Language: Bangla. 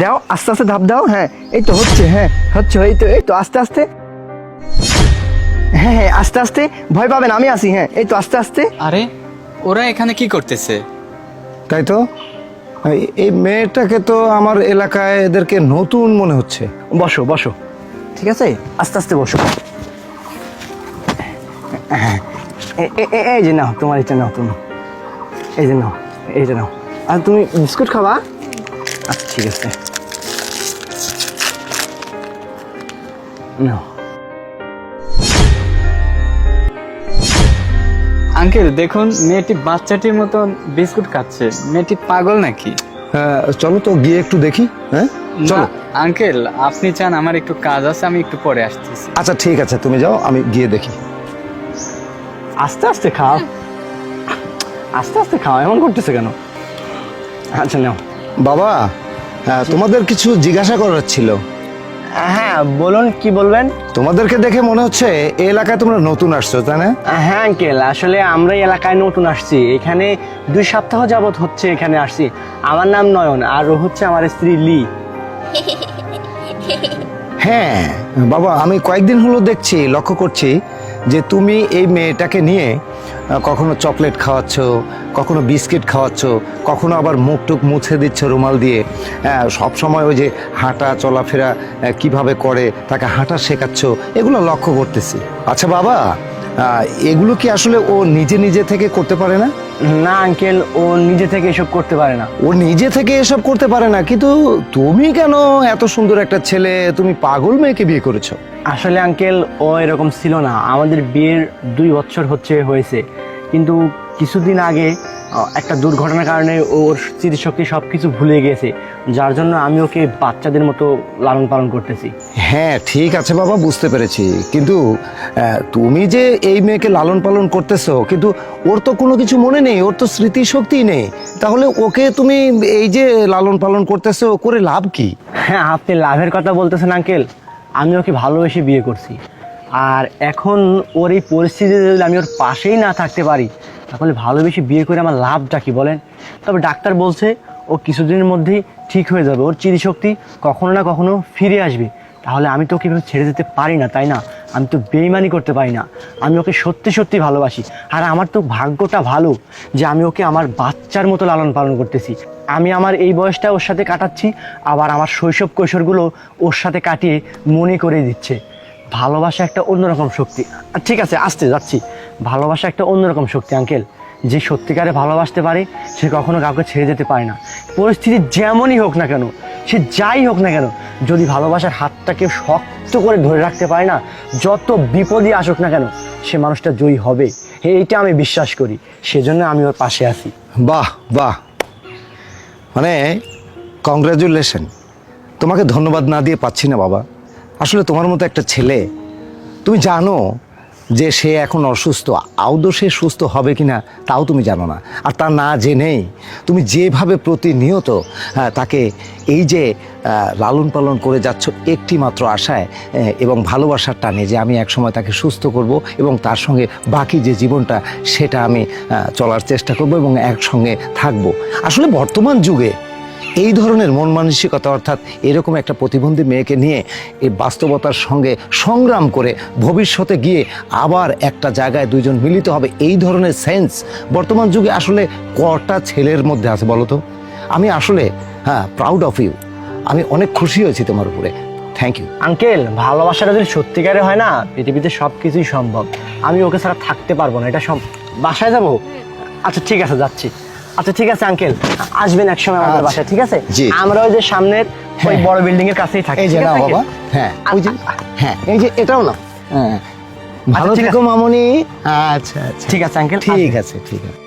দাও, আস্তে আস্তে ধাপ দাও। হ্যাঁ এই তো হচ্ছে, হ্যাঁ হচ্ছে, এই তো আস্তে আস্তে। হ্যাঁ হ্যাঁ আস্তে আস্তে, ভয় পাবেন, আমি আছি। হ্যাঁ এই তো আস্তে আস্তে। আরে ওরা এখানে কি করতেছে? তাই তো, এই মেয়েটাকে তো আমার এলাকায় এদেরকে নতুন মনে হচ্ছে। বসো বসো, ঠিক আছে, আস্তে আস্তে বসো। হ্যাঁ এই যে নাও, তোমার এটা নাও, তুমি এই যে নাও, এইটা নাও। আর তুমি বিস্কুট খাবা? আচ্ছা ঠিক আছে, নাও। আঙ্কেল দেখুন, মেয়েটি বাচ্চাটির মতন বিস্কুট খাচ্ছে। মেয়েটি পাগল নাকি? চলো তো গিয়ে একটু দেখি। হ্যাঁ চলো। না, আঙ্কেল আপনি চান, আমার একটু কাজ আছে, আমি একটু পরে আসতেছি। আচ্ছা ঠিক আছে, তুমি যাও, আমি গিয়ে দেখি। আস্তে আস্তে খাও, আস্তে আস্তে খাও, এমন করতেছে কেন? আচ্ছা নাও। বাবা, তোমাদের কিছু জিজ্ঞাসা করার ছিল। হ্যাঁ বলুন, কি বলবেন? তোমাদেরকে দেখে মনে হচ্ছে এই এলাকায় তোমরা নতুন আসছো, তাই না? হ্যাঁ আঙ্কেল, আসলে আমরা এই এলাকায় নতুন আসছি। এখানে 2 সপ্তাহ যাবত হচ্ছে এখানে আসছি। আমার নাম নয়ন, আর ও হচ্ছে আমার স্ত্রী লি। হ্যাঁ বাবা, আমি কয়েকদিন হলো দেখছি, লক্ষ্য করছি যে তুমি এই মেয়েটাকে নিয়ে কখনো চকলেট খাওয়াচ্ছ, কখনো বিস্কিট খাওয়াচ্ছ, কখনো আবার মুখ টুক মুছে দিচ্ছ রুমাল দিয়ে। সব সময় ওই যে হাঁটা চলাফেরা কিভাবে করে তাকে হাঁটা শেখাচ্ছ, এগুলো লক্ষ্য করতেছি। আচ্ছা বাবা, এগুলো কি আসলে ও নিজে নিজে থেকে করতে পারে না? না আঙ্কেল, ও নিজে থেকে এসব করতে পারে না। ও নিজে থেকে এসব করতে পারে না, কিন্তু তুমি কেন এত সুন্দর একটা ছেলে, তুমি পাগল মেয়েকে বিয়ে করেছো? আসলে আঙ্কেল, ও এরকম ছিল না। আমাদের বিয়ের 2 বছর হয়েছে, কিন্তু কিছুদিন আগে একটা দুর্ঘটনার কারণে ওর স্মৃতিশক্তি সব কিছু ভুলে গেছে, যার জন্য আমি ওকে বাচ্চাদের মতো লালন পালন করতেছি। হ্যাঁ ঠিক আছে বাবা, বুঝতে পেরেছি, কিন্তু তুমি যে এই মেয়েকে লালন পালন করতেছো, কিন্তু ওর তো কোনো কিছু মনে নেই, ওর তো স্মৃতিশক্তি নেই। তাহলে ওকে তুমি এই যে লালন পালন করতেছো, করে লাভ কি? হ্যাঁ, আপনি লাভের কথা বলতেছেন আঙ্কেল। আমি ওকে ভালোবেসে বিয়ে করছি, আর এখন ওর এই পরিস্থিতিতে যদি আমি ওর পাশেই না থাকতে পারি, তাহলে ভালোবেসে বিয়ে করে আমার লাভটা কি বলেন? তবে ডাক্তার বলছে ও কিছুদিনের মধ্যেই ঠিক হয়ে যাবে, ওর চিরিশক্তি কখনো না কখনো ফিরে আসবে। তাহলে আমি তো ওকে এভাবে ছেড়ে যেতে পারি না, তাই না? আমি তো বেইমানি করতে পারি না। আমি ওকে সত্যি সত্যি ভালোবাসি, আর আমার তো ভাগ্যটা ভালো যে আমি ওকে আমার বাচ্চার মতো লালন পালন করতেছি। আমি আমার এই বয়সটা ওর সাথে কাটাচ্ছি, আবার আমার শৈশব কৈশোরগুলো ওর সাথে কাটিয়ে মনে করে দিচ্ছে। ভালোবাসা একটা অন্যরকম শক্তি। ঠিক আছে, আসতে যাচ্ছি। ভালোবাসা একটা অন্যরকম শক্তি আঙ্কেল। যে সত্যিকারে ভালোবাসতে পারে সে কখনো কাউকে ছেড়ে যেতে পারে না। পরিস্থিতি যেমনই হোক না কেন, সে যাই হোক না কেন, যদি ভালোবাসার হাতটাকে শক্ত করে ধরে রাখতে পারে না, যত বিপদই আসুক না কেন, সে মানুষটা জয়ী হবে। এইটা আমি বিশ্বাস করি, সেজন্য আমি ওর পাশে আছি। বাহ বাহ, মানে কংগ্রাচুলেশন। তোমাকে ধন্যবাদ না দিয়ে পাচ্ছি না বাবা। আসলে তোমার মতো একটা ছেলে, তুমি জানো যে সে এখন অসুস্থ, আদৌ সে সুস্থ হবে কিনা তাও তুমি জানো না। আর তা না জেনেই তুমি যেভাবে প্রতিনিয়ত তাকে এই যে লালন পালন করে যাচ্ছ একটি মাত্র আশায় এবং ভালোবাসার টানে যে আমি একসময় তাকে সুস্থ করব এবং তার সঙ্গে বাকি যে জীবনটা সেটা আমি চলার চেষ্টা করব এবং একসঙ্গে থাকব। আসলে বর্তমান যুগে এই ধরনের মন মানসিকতা, অর্থাৎ এরকম একটা প্রতিবন্ধী মেয়েকে নিয়ে এই বাস্তবতার সঙ্গে সংগ্রাম করে ভবিষ্যতে গিয়ে আবার একটা জায়গায় দুইজন মিলিত হবে, এই ধরনের সেন্স বর্তমান যুগে আসলে কটা ছেলের মধ্যে আছে বলো তো? আমি আসলে প্রাউড অফ ইউ। আমি অনেক খুশি হয়েছি তোমার উপরে। থ্যাংক ইউ আঙ্কেল, ভালোবাসাটা যদি সত্যিকারে হয় না, পৃথিবীতে সব কিছুই সম্ভব। আমি ওকে ছাড়া থাকতে পারবো না, এটা সব। বাসায় যাবো? আচ্ছা ঠিক আছে, যাচ্ছি। আচ্ছা ঠিক আছে আঙ্কেল, আসবেন একসময় আমাদের বাসায়, ঠিক আছে? আমরা ওই যে সামনের ওই বড় বিল্ডিং এর কাছেই থাকি। এই যে নাও বাবা। হ্যাঁ ওই যে, হ্যাঁ এই যে এটাও না। ভালো থেকো মামনি। আচ্ছা আচ্ছা ঠিক আছে আঙ্কেল, ঠিক আছে ঠিক আছে।